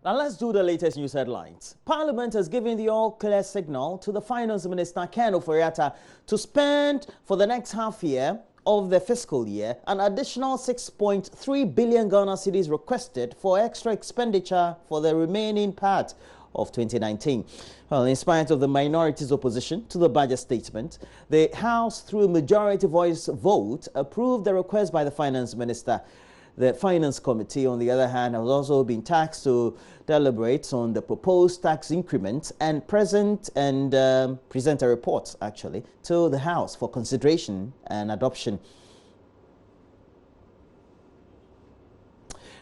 Now let's do the latest news headlines. Parliament has given the all-clear signal to the Finance Minister Ken Ofori-Atta to spend for the next half year of the fiscal year an additional 6.3 billion Ghana cedis requested for extra expenditure for the remaining part of 2019. Well, in spite of the minority's opposition to the budget statement, the House, through a majority voice vote, approved the request by the Finance Minister. The Finance Committee, on the other hand, has also been tasked to deliberate on the proposed tax increments and present a report, actually, to the House for consideration and adoption.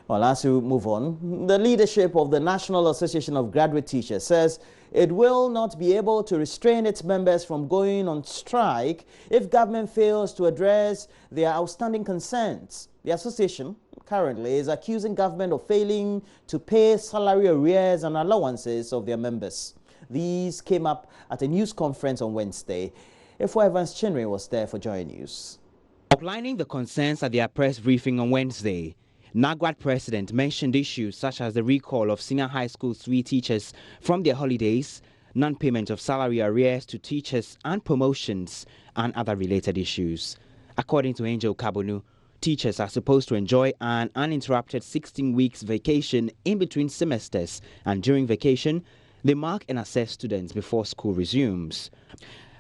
Well, as we move on, the leadership of the National Association of Graduate Teachers says it will not be able to restrain its members from going on strike if government fails to address their outstanding concerns. The association currently is accusing government of failing to pay salary arrears and allowances of their members. These came up at a news conference on Wednesday. Efo Evans Chinwe was there for JoyNews. Outlining the concerns at their press briefing on Wednesday, NAGWAD president mentioned issues such as the recall of senior high school suite teachers from their holidays, non-payment of salary arrears to teachers and promotions, and other related issues. According to Angel Kabonu, teachers are supposed to enjoy an uninterrupted 16 weeks vacation in between semesters, and during vacation, they mark and assess students before school resumes.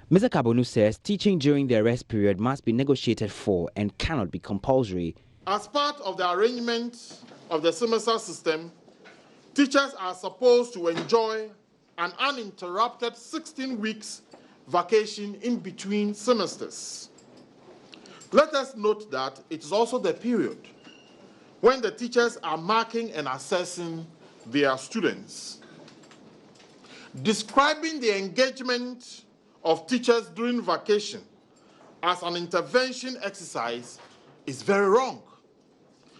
Mr. Kabonu says teaching during the rest period must be negotiated for and cannot be compulsory. As part of the arrangement of the semester system, teachers are supposed to enjoy an uninterrupted 16 weeks vacation in between semesters. Let us note that it is also the period when the teachers are marking and assessing their students. Describing the engagement of teachers during vacation as an intervention exercise is very wrong,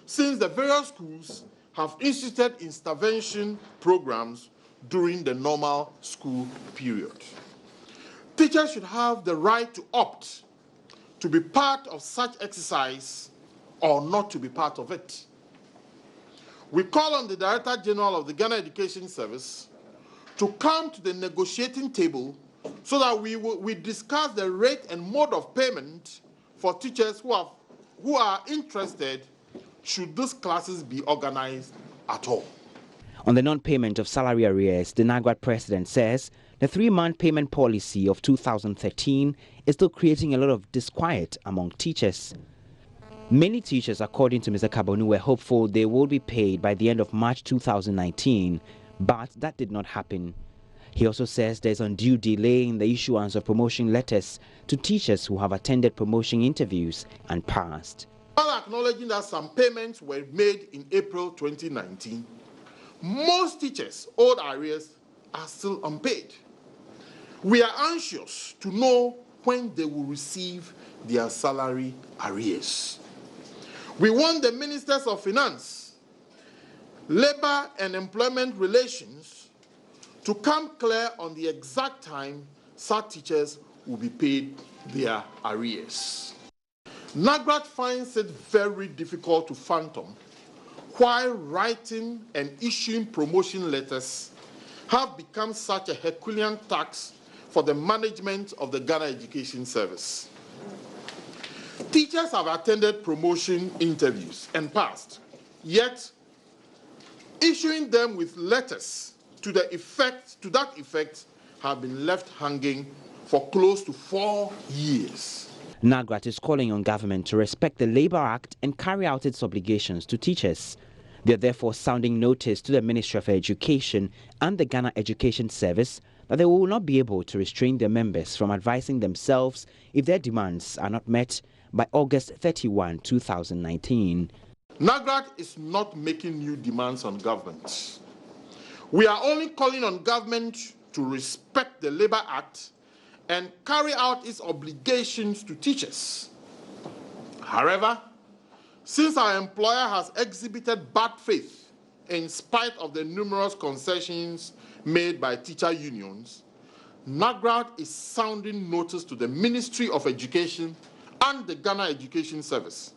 since the various schools have instituted intervention programs during the normal school period. Teachers should have the right to opt to be part of such exercise or not to be part of it. We call on the Director General of the Ghana Education Service to come to the negotiating table so that we discuss the rate and mode of payment for teachers who are interested should these classes be organized at all. On the non-payment of salary arrears, the NAGWAD president says the 3-month payment policy of 2013 is still creating a lot of disquiet among teachers. Many teachers, according to Mr. Kabonu, were hopeful they will be paid by the end of March 2019, but that did not happen. He also says there's undue delay in the issuance of promotion letters to teachers who have attended promotion interviews and passed. While acknowledging that some payments were made in April 2019, most teachers' old arrears are still unpaid. We are anxious to know when they will receive their salary arrears. We want the Ministers of Finance, Labor and Employment Relations to come clear on the exact time such teachers will be paid their arrears. NAGWAD finds it very difficult to fathom why writing and issuing promotion letters have become such a Herculean task for the management of the Ghana Education Service. Teachers have attended promotion interviews and passed, yet issuing them with letters to that effect have been left hanging for close to 4 years. NAGWAD is calling on government to respect the Labour Act and carry out its obligations to teachers. They are therefore sounding notice to the Ministry of Education and the Ghana Education Service that they will not be able to restrain their members from advising themselves if their demands are not met by August 31, 2019. NAGWAD is not making new demands on government. We are only calling on government to respect the Labour Act and carry out its obligations to teachers. However, since our employer has exhibited bad faith in spite of the numerous concessions made by teacher unions, NAGWAD is sounding notice to the Ministry of Education and the Ghana Education Service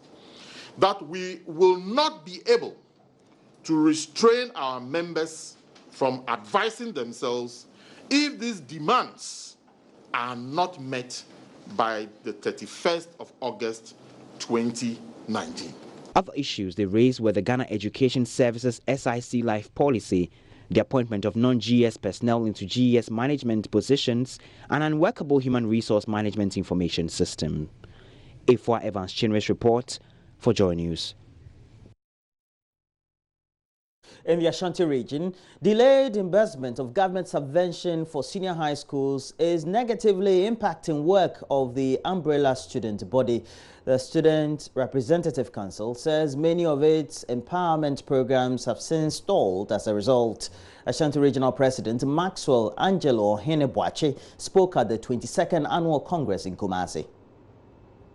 that we will not be able to restrain our members from advising themselves if these demands are not met by the 31st of August 2019. Other issues they raised were the Ghana Education Services SIC Life policy, the appointment of non-GS personnel into GS management positions, and an unworkable human resource management information system. Ifwa Evans Chinwes report for JoyNews. In the Ashanti region, delayed investment of government subvention for senior high schools is negatively impacting work of the umbrella student body. The Student Representative Council says many of its empowerment programs have since stalled as a result. Ashanti Regional President Maxwell Angelo Henebwache spoke at the 22nd Annual Congress in Kumasi.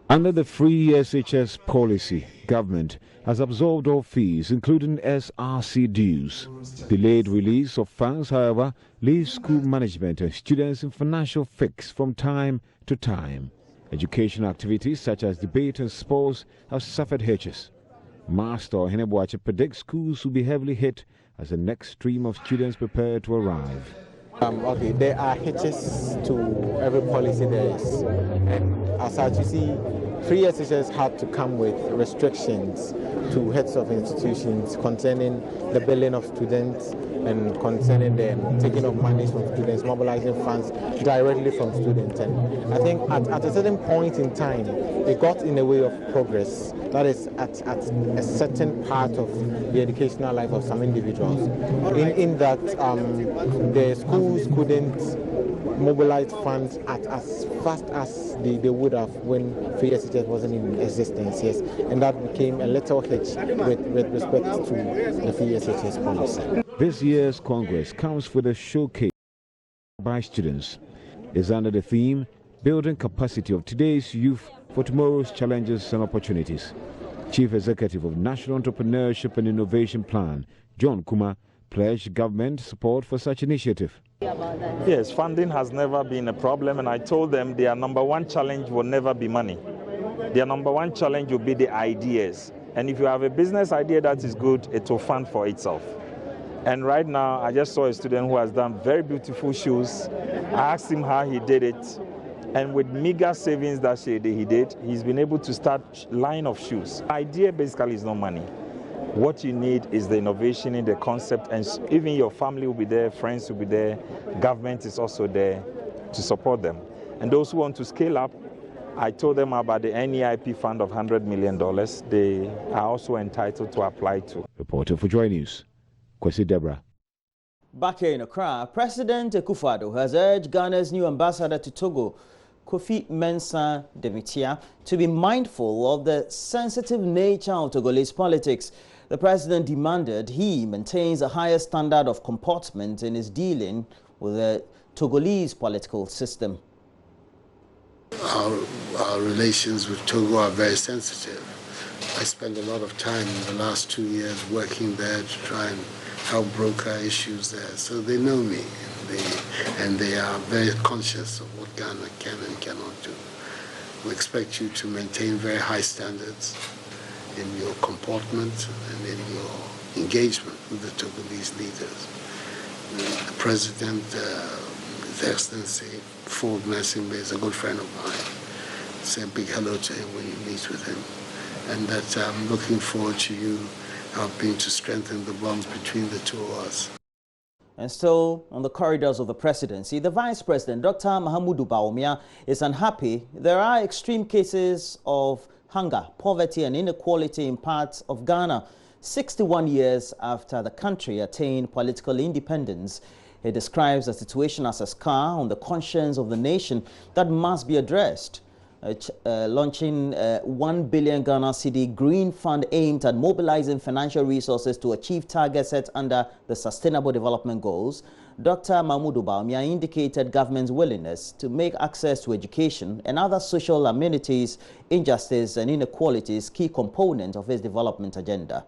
Under the free SHS policy, government has absorbed all fees, including SRC dues. Delayed release of funds, however, leaves school management and students in financial fix from time to time. Educational activities such as debate and sports have suffered hitches. Master Henebwache predicts schools will be heavily hit as the next stream of students prepare to arrive. Okay, there are hitches to every policy there is, and as such you see, free SHS had to come with restrictions to heads of institutions concerning the billing of students and concerning the taking of money from students, mobilizing funds directly from students. And I think at a certain point in time, it got in the way of progress. That is at a certain part of the educational life of some individuals. In that the schools couldn't mobilize funds as fast as they would have when free SHS wasn't in existence, yes. And that became a little hitch with respect to the free SHS policy. This year's Congress comes with a showcase by students. It's under the theme, Building Capacity of Today's Youth for Tomorrow's Challenges and Opportunities. Chief Executive of National Entrepreneurship and Innovation Plan, John Kuma, pledged government support for such initiative. Yes, funding has never been a problem, and I told them their number one challenge will never be money. Their number one challenge will be the ideas. And if you have a business idea that is good, it will fund for itself. And right now, I just saw a student who has done very beautiful shoes. I asked him how he did it. And with meager savings that he did, he's been able to start a line of shoes. Idea basically is not money. What you need is the innovation in the concept, and even your family will be there, friends will be there, government is also there to support them. And those who want to scale up, I told them about the NEIP fund of $100 million. They are also entitled to apply to. Reporter for JoyNews, Kwesi Deborah. Back here in Accra, President Akufo-Addo has urged Ghana's new ambassador to Togo, Kofi Mensah Demitia, to be mindful of the sensitive nature of Togolese politics. The president demanded he maintains a higher standard of comportment in his dealing with the Togolese political system. Our relations with Togo are very sensitive. I spent a lot of time in the last 2 years working there to try and help broker issues there. So they know me, and they are very conscious of what Ghana can and cannot do. We expect you to maintain very high standards in your comportment and in your engagement with the Togolese leaders. The President, His Excellency Ford Nassingbe, is a good friend of mine. Say a big hello to him when you meet with him. And that I'm looking forward to you helping to strengthen the bonds between the two of us. And still on the corridors of the presidency, the Vice President, Dr. Mahamudu Bawumia, is unhappy. There are extreme cases of hunger, poverty and inequality in parts of Ghana, 61 years after the country attained political independence. He describes the situation as a scar on the conscience of the nation that must be addressed. Launching 1 billion Ghana cedi green fund aimed at mobilizing financial resources to achieve targets set under the Sustainable Development Goals, Dr. Mahamudu Bawumia indicated government's willingness to make access to education and other social amenities, injustice and inequalities key component of his development agenda.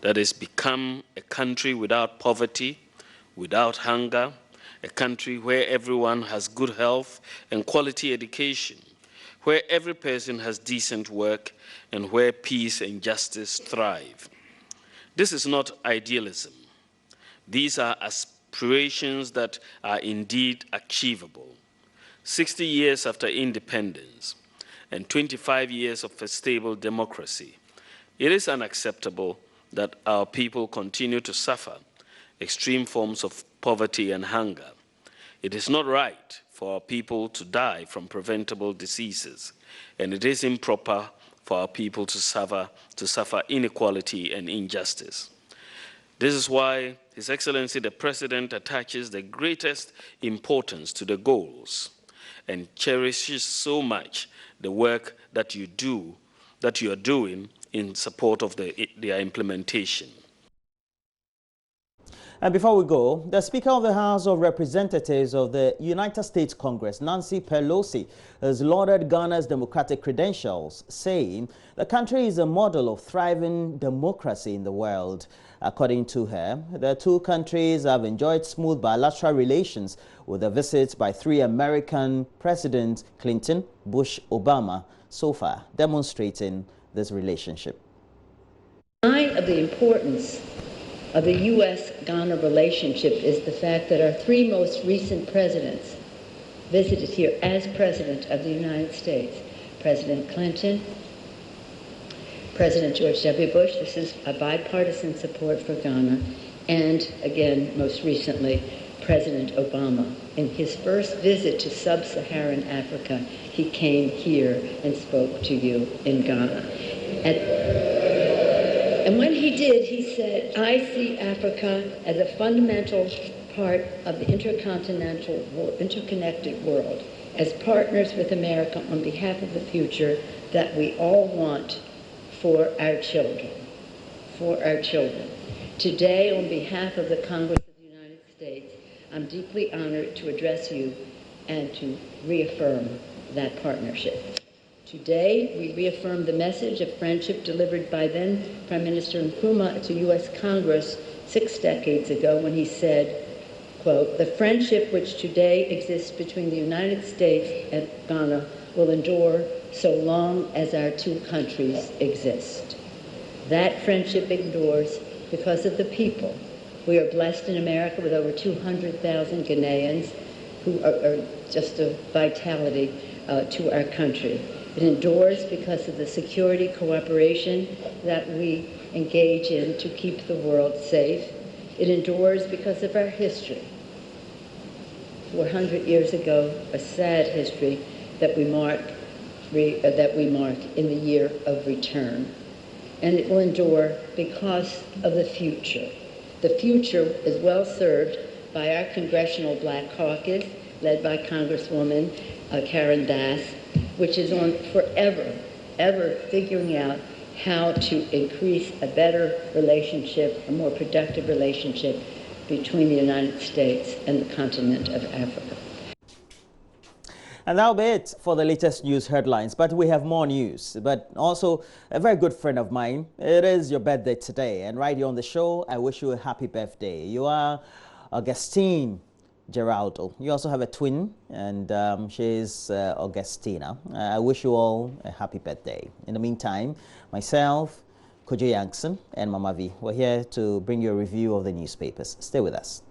That is, become a country without poverty, without hunger, a country where everyone has good health and quality education, where every person has decent work, and where peace and justice thrive. This is not idealism. These are aspirations that are indeed achievable. 60 years after independence and 25 years of a stable democracy, it is unacceptable that our people continue to suffer extreme forms of poverty and hunger. It is not right for our people to die from preventable diseases, and it is improper for our people to suffer inequality and injustice. This is why His Excellency the President attaches the greatest importance to the goals and cherishes so much the work that you are doing in support of their implementation. And before we go, the Speaker of the House of Representatives of the United States Congress, Nancy Pelosi, has lauded Ghana's democratic credentials, saying the country is a model of thriving democracy in the world. According to her, the two countries have enjoyed smooth bilateral relations with the visits by three American presidents, Clinton, Bush, Obama, so far, demonstrating this relationship. In light of the importance of the U.S.-Ghana relationship is the fact that our three most recent presidents visited here as President of the United States. President Clinton, President George W. Bush, this is a bipartisan support for Ghana, and again, most recently, President Obama. In his first visit to sub-Saharan Africa, he came here and spoke to you in Ghana. And when he did, he said, I see Africa as a fundamental part of the interconnected world, as partners with America on behalf of the future that we all want for our children, Today, on behalf of the Congress of the United States, I'm deeply honored to address you and to reaffirm that partnership. Today, we reaffirm the message of friendship delivered by then Prime Minister Nkrumah to U.S. Congress 6 decades ago when he said, quote, the friendship which today exists between the United States and Ghana will endure so long as our two countries exist. That friendship endures because of the people. We are blessed in America with over 200,000 Ghanaians who are just a vitality to our country. It endures because of the security cooperation that we engage in to keep the world safe. It endures because of our history. 400 years ago, a sad history that we mark in the year of return. And it will endure because of the future. The future is well served by our Congressional Black Caucus, led by Congresswoman Karen Bass, which is on forever figuring out how to increase a better relationship, a more productive relationship between the United States and the continent of Africa. And that'll be it for the latest news headlines. But we have more news. But also, a very good friend of mine, it is your birthday today. And right here on the show, I wish you a happy birthday. You are Augustine Geraldo. You also have a twin, and she's Augustina. I wish you all a happy birthday. In the meantime, myself, Kojo Yankson, and Mama V, we're here to bring you a review of the newspapers. Stay with us.